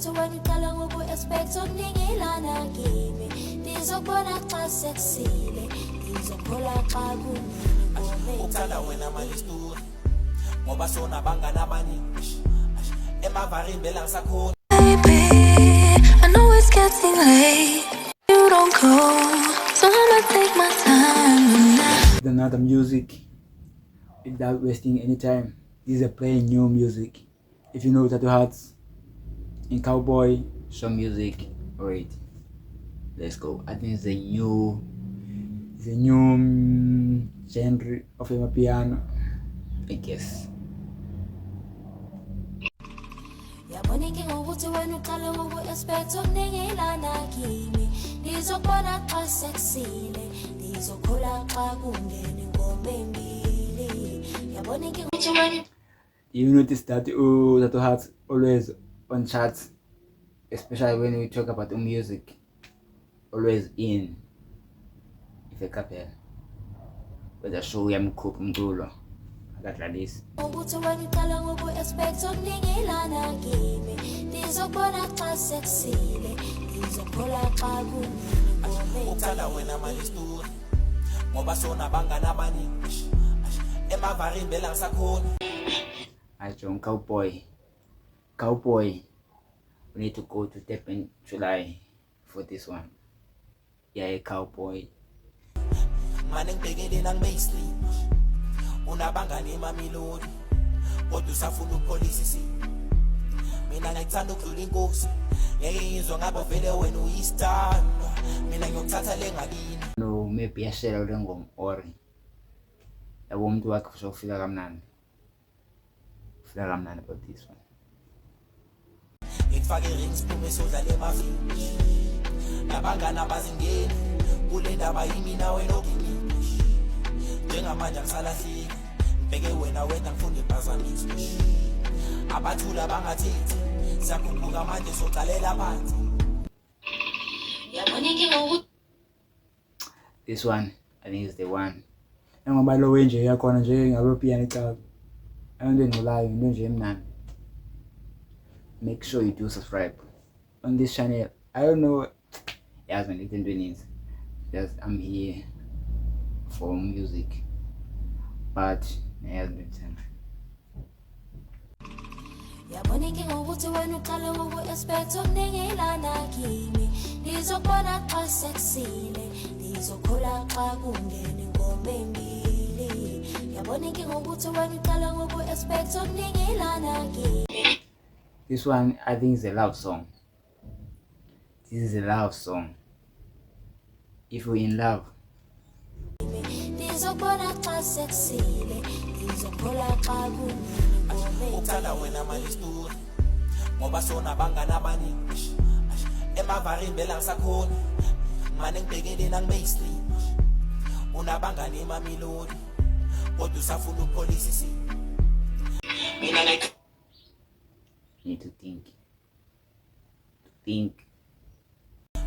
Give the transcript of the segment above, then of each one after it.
ngokuthi wena uqala ngoku-expect okuningi lana kimi ndizokubona xa sekusile ndizokhola xa kunini uthanda wena manje story ngoba sona bangani abaningi emavareni bela ngisakhona. Baby, I know it's getting late. You don't call, so I'ma take my time now. Another music without wasting any time. This is a playing new music. If you know Tattoo Hearts in Cowboy, Show music. Alright, let's go. I think it's a new genre of piano. I guess. Yaboningi ngokuthi wena uqala ngoku-expect okuningi lana kimi ndizokubona xa sekusile ndizokhola xa kungena ingoma embili. Yaboningi ngokuthi wena You notice that Tattoo Hearts always on charts, especially when we talk about music, always in if a couple with a show yamkhupha umculo akadlalisi. ukuthi wena uqala ngoku-expect okuningi lana kimi ndizokubona xa sekusile ndizokhola xa kungena ingoma uthanda wena manje story ngoba sona bangani abaningi emavareni bela ngisakhona. John Cowboy, we need to go to Durban July for this one. Yeah, Cowboy. Mane ngibhekele nangibeyisleep unabangani emamelodi kodwa usafuna ukupolisi mina ngikuthanda ukudlula inkosi ngeke ngizwe ngabe vele wena uyistanda mina ngiyokuthatha lengakini. No, maybe yashela ule ngoma or yabo umuntu wakhe uzofika kamnandi. Feel kamnandi about this one. Ngikufake rings phume sodlala emavini nabangani abazingeni kule ndaba yimi nawe nokini njengamanje ngisalahleki ngibheke wena ngifuna ibhazamisi abathula bangathethi siyakhuphuka manje soqalela phansi. yaboningi ngokuthi This one, I think is the one. Ngoba lo wenje yakhona nje ngalo piano icala. Ayonto engcolayo into nje emnandi. Make sure you do subscribe On this channel, I don't know, as when it's in 20s. Just I'm here for music, but yeah, yaboningi ngokuthi wena uqala ngoku-expect okuningi lana kimi ndizokubona xa sekusile ndizokhola xa kungena ingoma embili. Yaboningi ngokuthi wena uqala ngoku-expect okuningi lana kimi. this one I think is a love song. This is a love song. If you're in love, ndizokubona xa sekusile ndizokhola xa kungena ingoma uthanda wena manje story ngoba sona bangani abaningi emavareni bela ngisakhona mane ngibhekele nangibeyisleep unabangani emamelodi kodwa usafuna ukupolisi mina you need to think.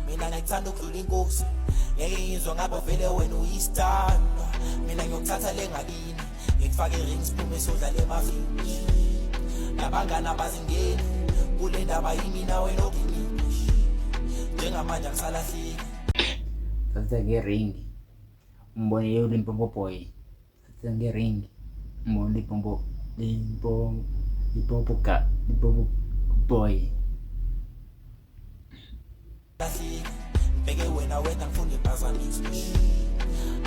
mina ngikuthanda ukudlula inkosi ngeke ngizwe ngabe vele wena uyistanda mina ngiyokuthatha lengakini ngikufake rings phume sodlala emavini nabangani abazingeni kule ndaba yimi nawe nokini njengamanje ngisalahleki. That's the ring. Mbone yo Limpopo boy. That's the ring. Mbone Limpopo boy. Ngibheke wena ngifuna ibhazamisi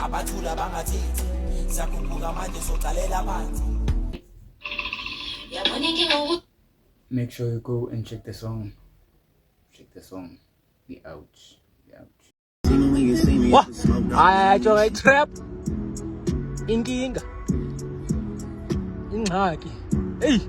abathula bangathethi siyakhuphuka manje soqalela phansi. yaboningi ngokuthi make sure you go and check the song. We out. Wah, ayo ay trap. Inkinga. Ingxaki. Hey.